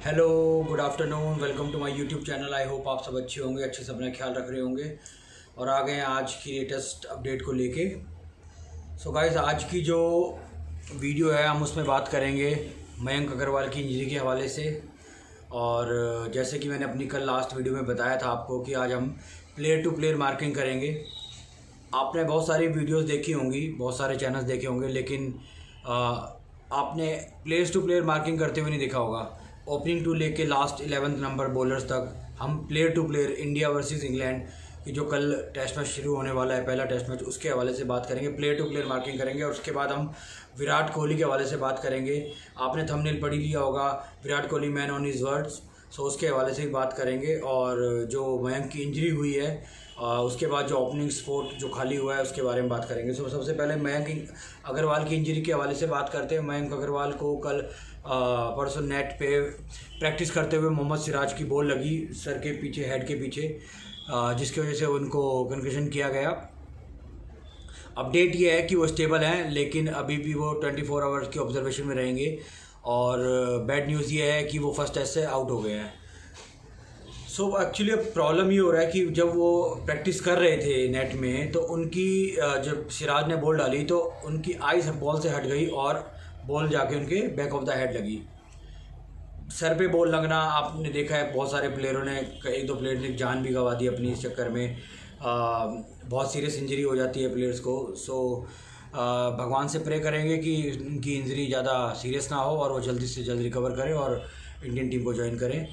Hello, good afternoon, welcome to my YouTube channel. I hope आप सब अच्छे होंगे, अच्छे से अपना ख्याल रख रहे होंगे और आ गए हैं आज की लेटेस्ट अपडेट को लेके। सो गाइस, आज की जो वीडियो है हम उसमें बात करेंगे मयंक अग्रवाल की इंजरी के हवाले से। और जैसे कि मैंने अपनी कल लास्ट वीडियो में बताया था आपको कि आज हम प्लेयर टू प्लेयर मार्किंग करेंगे। आपने बहुत सारी वीडियोस देखी होंगी, बहुत सारे चैनल्स देखे होंगे, लेकिन आपने प्लेयर्स टू प्लेयर मार्किंग करते हुए नहीं देखा होगा। ओपनिंग टू लेके लास्ट 11 नंबर बॉलर्स तक हम player to player India versus England की जो कल टेस्ट मैच शुरू होने वाला है, पहला टेस्ट मैच, उसके हवाले से बात करेंगे। प्लेयर टू प्लेयर मार्किंग करेंगे और उसके बाद हम विराट कोहली के हवाले से बात करेंगे। आपने थंबनेल पढ़ लिया होगा, Virat Kohli man on his words. So उसके हवाले से भी बात करेंगे। और जो मयंक की इंजरी हुई है उसके बाद जो ओपनिंग स्पॉट जो खाली हुआ है उसके बारे में बात करेंगे। सो सबसे पहले मयंक अग्रवाल की इंजरी के हवाले से बात करते हैं। मयंक अग्रवाल को कल परसों नेट पे प्रैक्टिस करते हुए मोहम्मद सिराज की बॉल लगी सर के पीछे, हेड के पीछे, जिसकी वजह से उनको कंक्लूजन किया गया। अपडेट ये है कि वो स्टेबल हैं, लेकिन अभी भी वो 24 आवर्स की ऑब्जर्वेशन में रहेंगे। और बैड न्यूज़ ये है कि वो फर्स्ट टेस्ट से आउट हो गए हैं। सो एक्चुअली अब प्रॉब्लम ये हो रहा है कि जब वो प्रैक्टिस कर रहे थे नेट में तो उनकी जब सिराज ने बॉल डाली तो उनकी आइज बॉल से हट गई और बॉल जाके उनके बैक ऑफ द हेड लगी। सर पे बॉल लगना आपने देखा है, बहुत सारे प्लेयरों ने, एक दो प्लेयर ने जान भी गंवा दी अपनी इस चक्कर में। बहुत सीरियस इंजरी हो जाती है प्लेयर्स को। सो भगवान से प्रे करेंगे कि उनकी इंजरी ज़्यादा सीरियस ना हो और वो जल्दी से जल्द रिकवर करें और इंडियन टीम को ज्वाइन करें।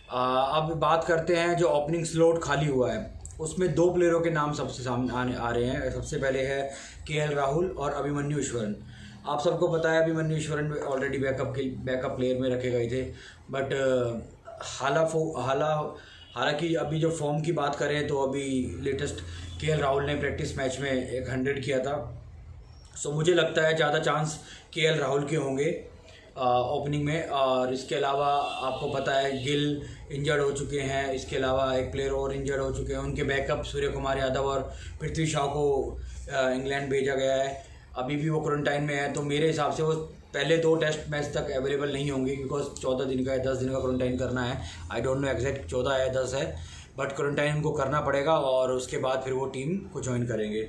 अब बात करते हैं जो ओपनिंग स्लॉट खाली हुआ है उसमें दो प्लेयरों के नाम सबसे सामने आ रहे हैं। सबसे पहले है केएल राहुल और अभिमन्यु ईश्वरन। आप सबको पता है Abhimanyu Eswaran already backup player में रखे गए थे, बट हालांकि अभी जो फॉर्म की बात करें तो अभी लेटेस्ट केएल राहुल ने प्रैक्टिस मैच में 100 किया था। सो मुझे लगता है ज़्यादा चांस केएल राहुल के होंगे ओपनिंग में। और इसके अलावा आपको पता है गिल इंजर्ड हो चुके हैं, इसके अलावा एक प्लेयर और इंजर्ड हो चुके हैं। उनके बैकअप सूर्य कुमार यादव और पृथ्वी शॉ को इंग्लैंड भेजा गया है। अभी भी वो क्वारंटाइन में है, तो मेरे हिसाब से वो पहले 2 टेस्ट मैच तक अवेलेबल नहीं होंगे, बिकॉज 14 दिन का या 10 दिन का क्वारंटाइन करना है। आई डोंट नो एग्जैक्ट 14 या 10 है, बट क्वारंटाइन उनको करना पड़ेगा और उसके बाद फिर वो टीम को ज्वाइन करेंगे।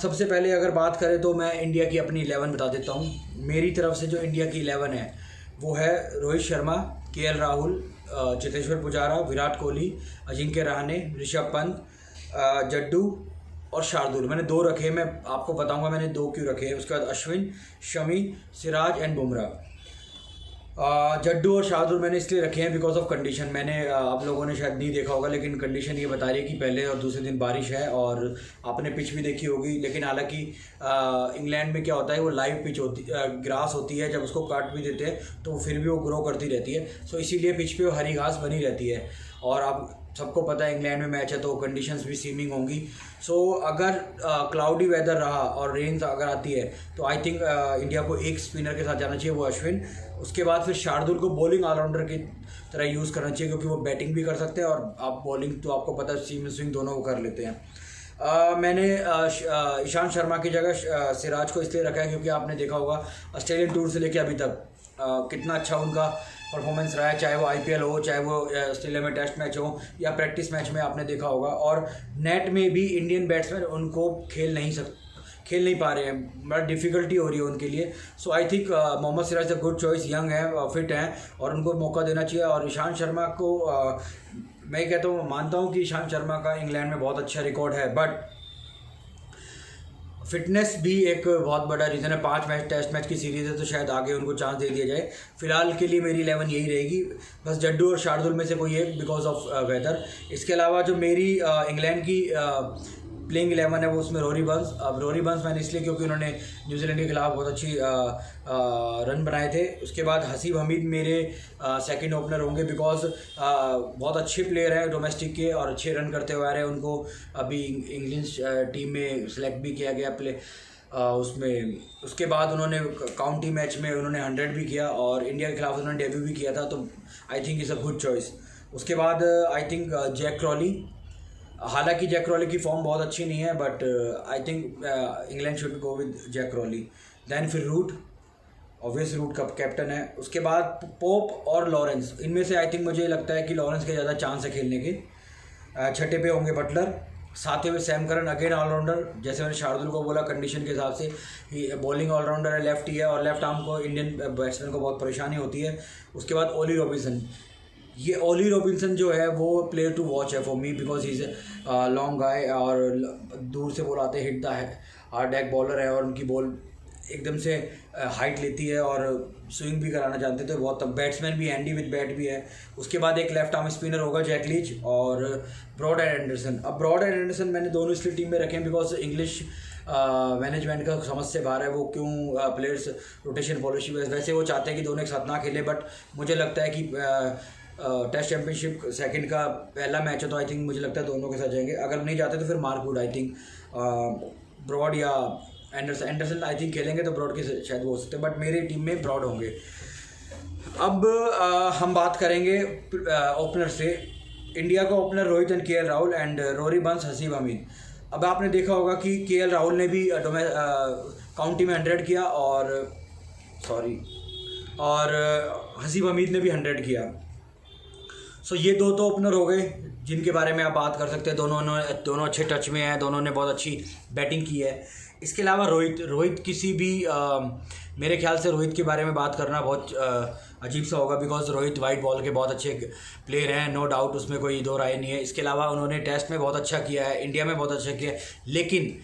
सबसे पहले अगर बात करें तो मैं इंडिया की अपनी 11 बता देता हूँ। मेरी तरफ से जो इंडिया की 11 है वो है रोहित शर्मा, केएल राहुल, चेतेश्वर पुजारा, विराट कोहली, अजिंक्य रहाणे, ऋषभ पंत, जड्डू और शार्दुल। मैंने 2 रखे, मैं आपको बताऊंगा मैंने 2 क्यों रखे हैं। उसके बाद अश्विन, शमी, सिराज एंड बुमराह। जड्डू और शार्दुल मैंने इसलिए रखे हैं बिकॉज ऑफ कंडीशन। मैंने आप लोगों ने शायद नहीं देखा होगा, लेकिन कंडीशन ये बता रही है कि पहले और दूसरे दिन बारिश है और आपने पिच भी देखी होगी। लेकिन हालांकि इंग्लैंड में क्या होता है, वो लाइव पिच होती, ग्रास होती है, जब उसको काट भी देते हैं तो फिर भी वो ग्रो करती रहती है। सो इसीलिए पिच पे वो हरी घास बनी रहती है। और आप सबको पता है इंग्लैंड में मैच है तो कंडीशंस भी सीमिंग होंगी। सो अगर क्लाउडी वेदर रहा और रेन अगर आती है तो आई थिंक इंडिया को एक स्पिनर के साथ जाना चाहिए, वो अश्विन। उसके बाद फिर शार्दुल को बॉलिंग ऑलराउंडर की तरह यूज़ करना चाहिए, क्योंकि वो बैटिंग भी कर सकते हैं और आप बॉलिंग तो आपको पता है सीम स्विंग दोनों वो कर लेते हैं। मैंने ईशांत शर्मा की जगह सिराज को इसलिए रखा है क्योंकि आपने देखा होगा ऑस्ट्रेलियन टूर से लेके अभी तक कितना अच्छा उनका परफॉर्मेंस रहा है, चाहे वो आईपीएल हो, चाहे वो ऑस्ट्रेलिया में टेस्ट मैच हो या प्रैक्टिस मैच में आपने देखा होगा। और नेट में भी इंडियन बैट्समैन उनको खेल नहीं पा रहे हैं, बड़ा डिफ़िकल्टी हो रही है उनके लिए। So I think Mohammed Siraj a good choice, young है, फिट हैं और उनको मौका देना चाहिए। और ईशांत शर्मा को मैं कहता हूँ, मानता हूँ कि ईशांत शर्मा का इंग्लैंड में बहुत अच्छा रिकॉर्ड है, बट फिटनेस भी एक बहुत बड़ा रीज़न है। 5 मैच टेस्ट मैच की सीरीज़ है तो शायद आगे उनको चांस दे दिया जाए। फिलहाल के लिए मेरी 11 यही रहेगी, बस जड्डू और शार्दुल में से कोई एक बिकॉज ऑफ वेदर। इसके अलावा जो मेरी इंग्लैंड की प्लेइंग 11 है वो उसमें रोरी बर्न्स। अब रोरी बर्न्स मैंने इसलिए क्योंकि उन्होंने न्यूजीलैंड के खिलाफ बहुत अच्छी रन बनाए थे। उसके बाद हसीब हमीद मेरे सेकंड ओपनर होंगे, बिकॉज बहुत अच्छे प्लेयर हैं डोमेस्टिक के और अच्छे रन करते हुए आ रहे हैं। उनको अभी इंग्लैंड टीम में सेलेक्ट भी किया गया प्ले उसमें। उसके बाद उन्होंने काउंटी मैच में उन्होंने 100 भी किया और इंडिया के खिलाफ उन्होंने डेब्यू भी किया था, तो I think is a good choice. उसके बाद आई थिंक जैक क्रॉली। हालांकि जैक क्रॉली की फॉर्म बहुत अच्छी नहीं है, but I think England should go with Jack Crawley. Then फिर रूट ऑब्वियस रूट का कैप्टन है। उसके बाद पोप और लॉरेंस, इनमें से आई थिंक मुझे लगता है कि लॉरेंस के ज़्यादा चांस है खेलने के। छठे पे होंगे बटलर, सातवें में सैम करन, अगेन ऑलराउंडर, जैसे मैंने शार्दुल को बोला कंडीशन के हिसाब से बॉलिंग ऑलराउंडर है, लेफ्ट ही है और लेफ्ट आर्म को इंडियन बैट्समैन को बहुत परेशानी होती है। उसके बाद ओली रॉबिन्सन, ये ओली रॉबिन्सन जो है वो प्लेयर टू वॉच है for me because he is long guy और दूर से बॉल आते hit the hard deck bowler है और उनकी बॉल एकदम से हाइट लेती है और स्विंग भी कराना जानते थे बहुत। बैट्समैन भी हैंडी विद बैट भी है। उसके बाद एक लेफ्ट आर्म स्पिनर होगा जैक लीच और ब्रॉड एंड एंडरसन। अब ब्रॉड एंड एंडरसन मैंने दोनों इसलिए टीम में रखे हैं बिकॉज इंग्लिश मैनेजमेंट का समझ से बाहर है वो क्यों प्लेयर्स रोटेशन पॉलिसी। वैसे वो चाहते हैं कि दोनों एक साथ ना खेले, बट मुझे लगता है कि टेस्ट चैंपियनशिप सेकंड का पहला मैच है तो आई थिंक मुझे लगता है दोनों के साथ जाएंगे। अगर नहीं जाते तो फिर Mark Wood, I think Broad या एंडरसन आई थिंक खेलेंगे तो ब्रॉड के शायद वो हो सकते हैं, बट मेरी टीम में ब्रॉड होंगे। अब हम बात करेंगे ओपनर से। इंडिया का ओपनर रोहित एंड के एल राहुल एंड रोरी बंस, हसीब हमीद। अब आपने देखा होगा कि के एल राहुल ने भी काउंटी में 100 किया और हसीब हमीद ने भी 100 किया। सो ये दो तो ओपनर हो गए जिनके बारे में आप बात कर सकते हैं। दोनों अच्छे टच में हैं, दोनों ने बहुत अच्छी बैटिंग की है। इसके अलावा रोहित किसी भी मेरे ख्याल से रोहित के बारे में बात करना बहुत अजीब सा होगा बिकॉज रोहित वाइट बॉल के बहुत अच्छे प्लेयर हैं, नो डाउट, उसमें कोई दो राय नहीं है। इसके अलावा उन्होंने टेस्ट में बहुत अच्छा किया है, इंडिया में बहुत अच्छा किया है, लेकिन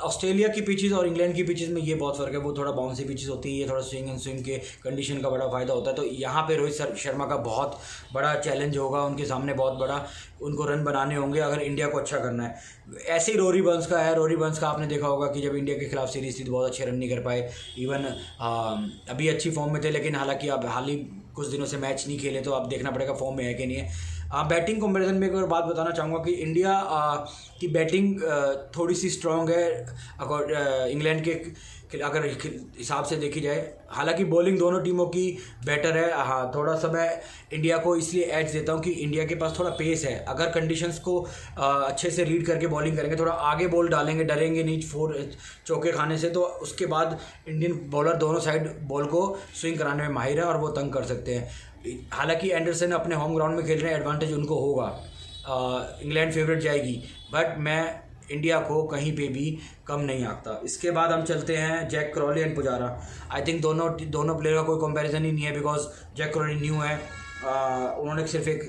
ऑस्ट्रेलिया की पिचेस और इंग्लैंड की पिचेस में ये बहुत फ़र्क है। वो थोड़ा बाउंसी पिचेस होती है, ये थोड़ा स्विंग एंड स्विंग के कंडीशन का बड़ा फ़ायदा होता है। तो यहाँ पे रोहित शर्मा का बहुत बड़ा चैलेंज होगा उनके सामने, बहुत बड़ा उनको रन बनाने होंगे अगर इंडिया को अच्छा करना है। ऐसे ही रोरी बंस का है। रोरी बंस का आपने देखा होगा कि जब इंडिया के खिलाफ सीरीज थी तो बहुत अच्छे रन नहीं कर पाए। इवन अभी अच्छी फॉर्म में थे, लेकिन हालांकि अब हाल ही कुछ दिनों से मैच नहीं खेले तो अब देखना पड़ेगा फॉर्म में है कि नहीं है। बैटिंग कंपैरिजन में एक और बात बताना चाहूँगा कि इंडिया की बैटिंग थोड़ी सी स्ट्रांग है अगर इंग्लैंड के अगर हिसाब से देखी जाए। हालांकि बॉलिंग दोनों टीमों की बेटर है। हाँ, थोड़ा सा मैं इंडिया को इसलिए एज देता हूँ कि इंडिया के पास थोड़ा पेस है। अगर कंडीशंस को अच्छे से रीड करके बॉलिंग करेंगे, थोड़ा आगे बॉल डालेंगे, डरेंगे नहीं 4 चौके खाने से, तो उसके बाद इंडियन बॉलर दोनों साइड बॉल को स्विंग कराने में माहिर है और वो तंग कर सकते हैं। हालांकि एंडरसन अपने होम ग्राउंड में खेल रहे हैं, एडवांटेज उनको होगा, इंग्लैंड फेवरेट जाएगी, बट मैं इंडिया को कहीं पे भी कम नहीं आंकता। इसके बाद हम चलते हैं Jack Crawley and Pujara. I think दोनों प्लेयर का कोई कंपैरिजन ही नहीं है बिकॉज जैक क्रॉली न्यू है। उन्होंने सिर्फ एक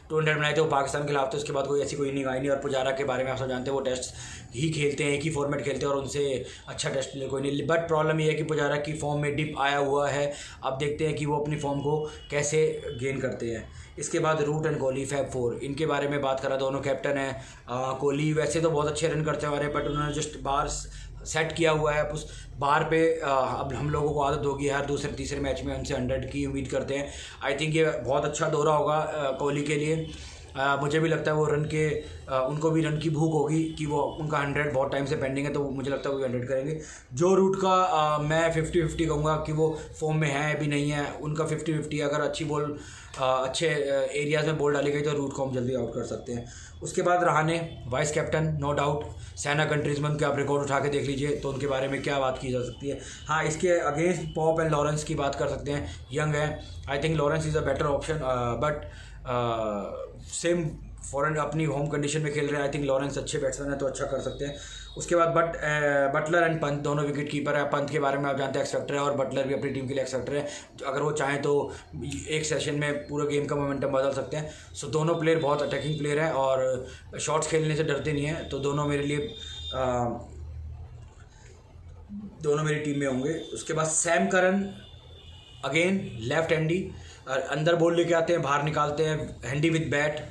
200 बनाए थे वो पाकिस्तान के खिलाफ, तो उसके बाद कोई ऐसी कोई नहीं आई नहीं। और पुजारा के बारे में आप सब जानते हैं, वो टेस्ट ही खेलते हैं, एक ही फॉर्मेट खेलते हैं और उनसे अच्छा टेस्ट प्लेयर कोई नहीं। बट प्रॉब्लम ये है कि पुजारा की फॉर्म में डिप आया हुआ है। अब देखते हैं कि वो अपनी फॉर्म को कैसे गेन करते हैं। इसके बाद रूट एंड कोहली, फैब 4, इनके बारे में बात करा, दोनों कैप्टन हैं। कोहली वैसे तो बहुत अच्छे रन करते हैं बट उन्होंने जस्ट बार सेट किया हुआ है उस बार पे। अब हम लोगों को आदत होगी हर दूसरे तीसरे मैच में उनसे 100 की उम्मीद करते हैं। आई थिंक ये बहुत अच्छा दौरा होगा कोहली के लिए। मुझे भी लगता है वो उनको भी रन की भूख होगी कि वो उनका 100 बहुत टाइम से पेंडिंग है, तो मुझे लगता है वो 100 करेंगे। जो रूट का मैं 50-50 कहूँगा कि वो फॉर्म में है अभी नहीं है, उनका 50-50। अगर अच्छी बॉल अच्छे एरियाज़ में बॉल डाली गई तो रूट को हम जल्दी आउट कर सकते हैं। उसके बाद Rahane, vice captain, no doubt, SENA countrymen के आप रिकॉर्ड उठा के देख लीजिए तो उनके बारे में क्या बात की जा सकती है। हाँ, इसके अगेंस्ट पॉप एंड लॉरेंस की बात कर सकते हैं, यंग है। I think Lawrence is a better option, but same foreign अपनी होम कंडीशन में खेल रहे हैं। आई थिंक लॉरेंस अच्छे बैट्समैन है तो अच्छा कर सकते हैं। उसके बाद बटलर एंड पंत दोनों विकेट कीपर है। पंत के बारे में आप जानते हैं एक्सपेक्टर है और बटलर भी अपनी टीम के लिए एक्सपेक्टर है। अगर वो चाहें तो एक सेशन में पूरे गेम का मोमेंटम बदल सकते हैं। सो दोनों प्लेयर बहुत अटैकिंग प्लेयर हैं और शॉट्स खेलने से डरते नहीं हैं, तो दोनों मेरे लिए दोनों मेरी टीम में होंगे। उसके बाद Sam Curran, again left handy, अंदर बॉल लेके आते हैं, बाहर निकालते हैं, हैंडी विद बैट।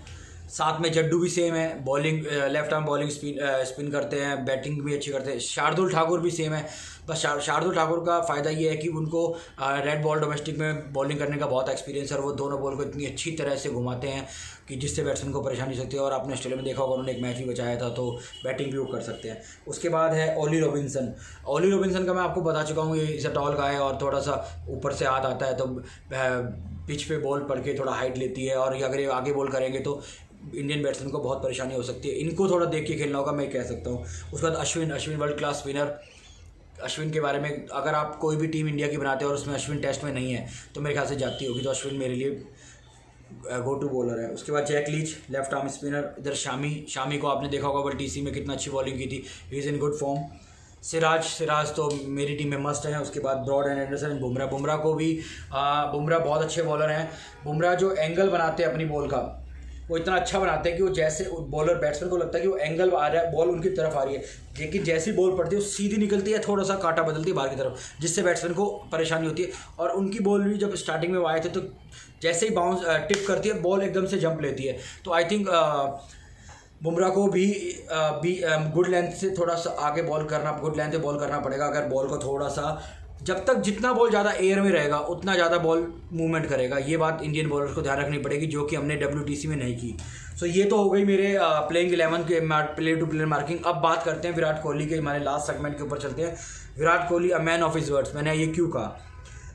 साथ में जड्डू भी सेम है, bowling left arm bowling spin करते हैं, बैटिंग भी अच्छी करते हैं। शार्दुल ठाकुर भी सेम है, बस शार्दुल ठाकुर का फ़ायदा ये है कि उनको रेड बॉल डोमेस्टिक में बॉलिंग करने का बहुत एक्सपीरियंस है और वो दोनों बॉल को इतनी अच्छी तरह से घुमाते हैं कि जिससे बैट्समैन को परेशानी हो सकती है। और आपने ऑस्ट्रेलिया में देखा होगा उन्होंने एक मैच भी बचाया था, तो बैटिंग भी वो कर सकते हैं। उसके बाद है ओली रॉबिन्सन। ओली रॉबिन्सन का मैं आपको बता चुका हूँ, ये इसे टॉल का है और थोड़ा सा ऊपर से हाथ आता है तो पिच पे बॉल पड़ के थोड़ा हाइट लेती है और अगर ये आगे बॉल करेंगे तो इंडियन बैट्समैन को बहुत परेशानी हो सकती है। इनको थोड़ा देख के खेलना होगा, मैं कह सकता हूँ। उसके बाद Ashwin world class spinner, Ashwin के बारे में, अगर आप कोई भी टीम इंडिया की बनाते हैं और उसमें अश्विन टेस्ट में नहीं है तो मेरे ख्याल से जाती होगी, तो अश्विन मेरे लिए गो टू बॉलर है। उसके बाद Jack Leach left arm spinner, इधर शामी को आपने देखा होगा वर्ल्ड टीसी में कितना अच्छी बॉलिंग की थी, he is in good form. Siraj तो मेरी टीम में मस्ट है। उसके बाद ब्रॉड एंड एंडरसन, बुमराह को भी बुमराह बहुत अच्छे बॉलर हैं। बुमराह जो एंगल बनाते हैं अपनी बॉल का वो इतना अच्छा बनाते हैं कि वो जैसे बॉलर बैट्समैन को लगता है कि वो एंगल आ रहा है, बॉल उनकी तरफ आ रही है, लेकिन जैसी बॉल पड़ती है वो सीधी निकलती है, थोड़ा सा कांटा बदलती है बाहर की तरफ, जिससे बैट्समैन को परेशानी होती है। और उनकी बॉल भी जब स्टार्टिंग में वो आए थे तो जैसे ही बाउंस टिप करती है बॉल एकदम से जंप लेती है। तो आई थिंक बुमराह को भी गुड लेंथ से थोड़ा सा आगे गुड लेंथ से बॉल करना पड़ेगा। अगर बॉल को थोड़ा सा, जब तक जितना बॉल ज़्यादा एयर में रहेगा उतना ज़्यादा बॉल मूवमेंट करेगा, ये बात इंडियन बॉलर्स को ध्यान रखनी पड़ेगी, जो कि हमने WTC में नहीं की। सो ये तो हो गई मेरे प्लेइंग 11 के प्लेयर टू प्लेयर मार्किंग। अब बात करते हैं विराट कोहली के, हमारे लास्ट सेगमेंट के ऊपर चलते हैं। Virat Kohli a man of his words, मैंने ये क्यों कहा?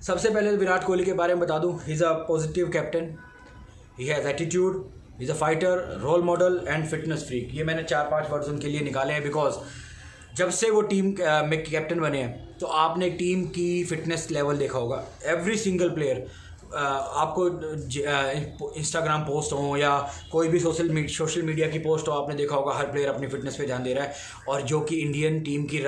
सबसे पहले विराट कोहली के बारे में बता दूँ, he is a positive captain, he has attitude, he is a fighter, role model and fitness freak. ये मैंने 4-5 वर्ड्स उनके लिए निकाले हैं, बिकॉज जब से वो टीम में कैप्टन बने हैं तो आपने टीम की फिटनेस लेवल देखा होगा। एवरी सिंगल प्लेयर, आपको इंस्टाग्राम पोस्ट हो या कोई भी सोशल मीडिया की पोस्ट हो, आपने देखा होगा हर प्लेयर अपनी फिटनेस पे ध्यान दे रहा है। और जो कि इंडियन टीम की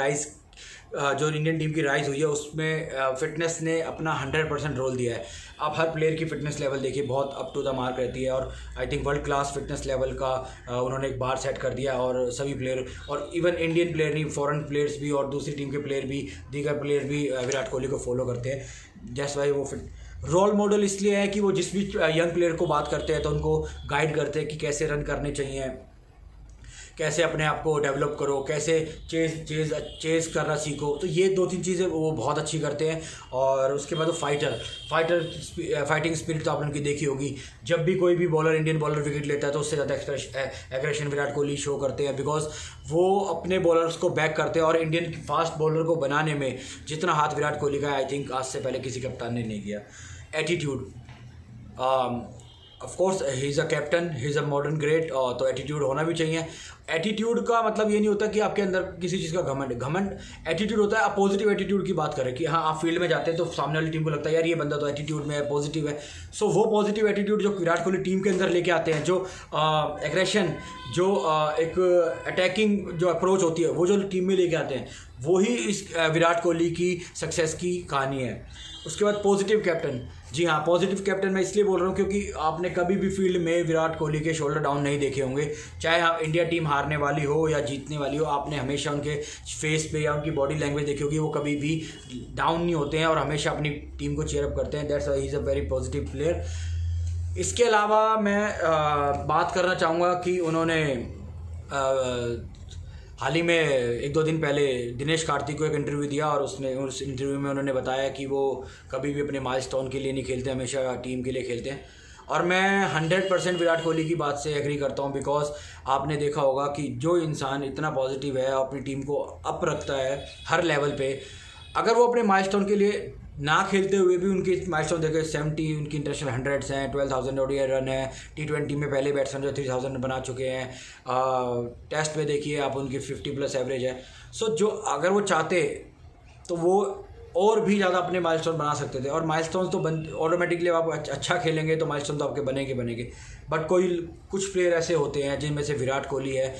राइज हुई है उसमें फिटनेस ने अपना 100% रोल दिया है। आप हर प्लेयर की फिटनेस लेवल देखिए, बहुत अप टू द मार्क रहती है, और I think world class fitness level का उन्होंने एक बार सेट कर दिया। और सभी प्लेयर, और इवन इंडियन प्लेयर नहीं, फॉरेन प्लेयर्स भी और दूसरी टीम के प्लेयर भी, दीगर प्लेयर भी विराट कोहली को फॉलो करते हैं। जैसे भाई वो रोल मॉडल इसलिए है कि वो जिस भी यंग प्लेयर को बात करते हैं तो उनको गाइड करते हैं कि कैसे रन करने चाहिए, कैसे अपने आप को डेवलप करो, कैसे चेज़ करना सीखो। तो ये 2-3 चीज़ें वो बहुत अच्छी करते हैं। और उसके बाद वो फाइटिंग स्पिरिट तो आपने उनकी देखी होगी। जब भी कोई भी बॉलर, इंडियन बॉलर विकेट लेता है तो उससे ज़्यादा एग्रेशन विराट कोहली शो करते हैं, बिकॉज वो अपने बॉलर्स को बैक करते हैं। और इंडियन फास्ट बॉलर को बनाने में जितना हाथ विराट कोहली का है, आई थिंक आज से पहले किसी कप्तान ने नहीं किया। Attitude, of course he is a captain, he is a modern great, तो एटीट्यूड होना भी चाहिए। एटीट्यूड का मतलब ये नहीं होता कि आपके अंदर किसी चीज़ का घमंड एटीट्यूड होता है। आप पॉजिटिव एटीट्यूड की बात करें कि हाँ, आप फील्ड में जाते हैं तो सामने वाली टीम को लगता है यार ये बंदा तो एटीट्यूड में है, पॉजिटिव है। सो वो पॉजिटिव एटीट्यूड जो विराट कोहली टीम के अंदर लेके आते हैं, जो एग्रेशन, जो एक अटैकिंग जो अप्रोच होती है, वो जो टीम में लेके आते हैं, वही इस विराट कोहली की सक्सेस की कहानी है। उसके बाद पॉजिटिव कैप्टन, जी हाँ, पॉजिटिव कैप्टन मैं इसलिए बोल रहा हूँ क्योंकि आपने कभी भी फील्ड में विराट कोहली के शोल्डर डाउन नहीं देखे होंगे। चाहे हाँ इंडिया टीम हारने वाली हो या जीतने वाली हो, आपने हमेशा उनके फेस पे या उनकी बॉडी लैंग्वेज देखी होगी, वो कभी भी डाउन नहीं होते हैं और हमेशा अपनी टीम को चीयरअप करते हैं। That's why he is a very positive player. इसके अलावा मैं बात करना चाहूँगा कि उन्होंने हाल ही में 1-2 दिन पहले दिनेश कार्तिक को एक इंटरव्यू दिया, और उस इंटरव्यू में उन्होंने बताया कि वो कभी भी अपने माइलस्टोन के लिए नहीं खेलते, हमेशा टीम के लिए खेलते हैं। और मैं 100% विराट कोहली की बात से एग्री करता हूँ, बिकॉज आपने देखा होगा कि जो इंसान इतना पॉजिटिव है, अपनी टीम को अप रखता है हर लेवल पे, अगर वो अपने माइलस्टोन के लिए ना खेलते हुए भी उनके माइलस्टोन देखे 70 उनकी इंटरनेशनल 100s हैं, 12,000 ODI रन है, T20 में पहले बैट्समैन जो 3,000 रन बना चुके हैं, टेस्ट में देखिए आप उनकी 50+ एवरेज है। सो जो अगर वो चाहते तो वो और भी ज़्यादा अपने माइलस्टोन बना सकते थे, और माइलस्टोन तो ऑटोमेटिकली आप अच्छा खेलेंगे तो माइलस्टोन तो आपके बनेंगे। बट कुछ प्लेयर ऐसे होते हैं जिनमें से विराट कोहली है,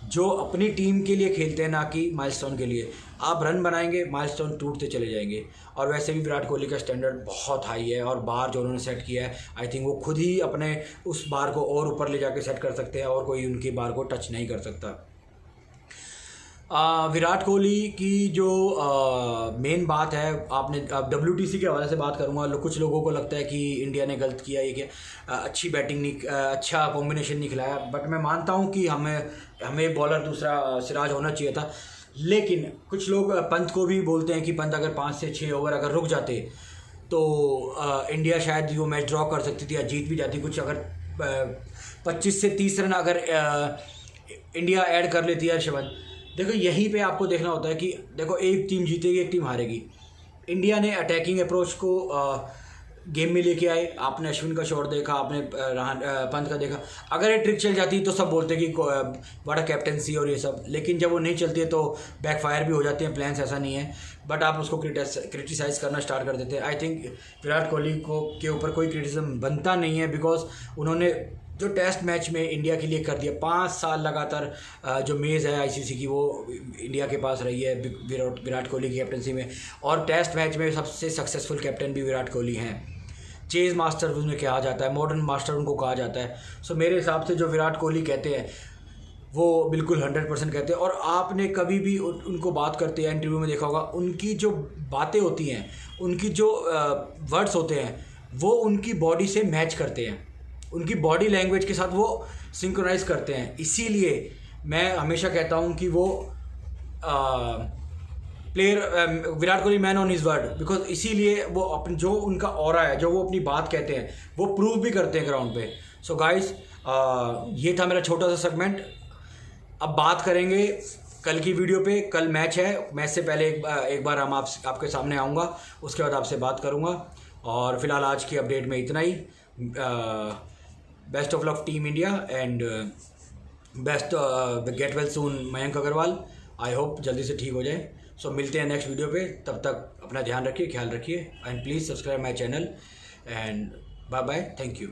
जो अपनी टीम के लिए खेलते हैं, ना कि माइलस्टोन के लिए। आप रन बनाएंगे, माइलस्टोन टूटते चले जाएंगे। और वैसे भी विराट कोहली का स्टैंडर्ड बहुत हाई है, और बार जो उन्होंने सेट किया है, आई थिंक वो खुद ही अपने उस बार को और ऊपर ले जाके सेट कर सकते हैं, और कोई उनकी बार को टच नहीं कर सकता। विराट कोहली की जो मेन बात है, आपने WTC के हवाले से बात करूँगा। कुछ लोगों को लगता है कि इंडिया ने गलत किया, ये कि अच्छी बैटिंग नहीं, अच्छा कॉम्बिनेशन नहीं खिलाया। बट मैं मानता हूँ कि हमें बॉलर दूसरा सिराज होना चाहिए था। लेकिन कुछ लोग पंत को भी बोलते हैं कि पंत अगर 5 से 6 ओवर अगर रुक जाते तो इंडिया शायद वो मैच ड्रॉ कर सकती थी या जीत भी जाती। कुछ अगर 25 से 30 रन अगर इंडिया ऐड कर लेती है हर्षवर्धन। देखो यहीं पे आपको देखना होता है कि देखो एक टीम जीतेगी, एक टीम हारेगी। इंडिया ने अटैकिंग अप्रोच को गेम में लेके आए। आपने अश्विन का शॉट देखा, आपने पंत का देखा। अगर ये ट्रिक चल जाती तो सब बोलते कि बड़ा कैप्टनसी और ये सब, लेकिन जब वो नहीं चलती है तो बैकफायर भी हो जाते हैं प्लान्स, ऐसा नहीं है। बट आप उसको क्रिटिसाइज़ करना स्टार्ट कर देते हैं। आई थिंक विराट कोहली को के ऊपर कोई क्रिटिसिज्म बनता नहीं है, बिकॉज उन्होंने जो टेस्ट मैच में इंडिया के लिए कर दिया, 5 साल लगातार जो मेज़ है आईसीसी की वो इंडिया के पास रही है विराट कोहली की कैप्टनसी में। और टेस्ट मैच में सबसे सक्सेसफुल कैप्टन भी विराट कोहली हैं। चेज मास्टर उन्हें कहा जाता है, मॉडर्न मास्टर उनको कहा जाता है। सो मेरे हिसाब से जो विराट कोहली कहते हैं वो बिल्कुल 100% कहते हैं। और आपने कभी भी उनको बात करते हैं इंटरव्यू में देखा होगा, उनकी जो बातें होती हैं, उनकी जो वर्ड्स होते हैं, वो उनकी बॉडी से मैच करते हैं, उनकी बॉडी लैंग्वेज के साथ वो सिंक्रोनाइज करते हैं। इसीलिए मैं हमेशा कहता हूँ कि वो player Virat Kohli man on his word, because इसीलिए वो अपनी जो उनका ऑरा है, जो वो अपनी बात कहते हैं, वो प्रूव भी करते हैं ग्राउंड पे। सो गाइस, ये था मेरा छोटा सा सेगमेंट। अब बात करेंगे कल की वीडियो पे। कल मैच है, मैच से पहले एक बार हम आपके सामने आऊँगा, उसके बाद आपसे बात करूँगा। और फिलहाल आज की अपडेट में इतना ही। Best of luck team India and best get well soon Mayank Agarwal. I hope जल्दी से ठीक हो जाए। सो मिलते हैं नेक्स्ट वीडियो पे, तब तक अपना ध्यान रखिए, ख्याल रखिए and please subscribe my channel and bye bye, thank you.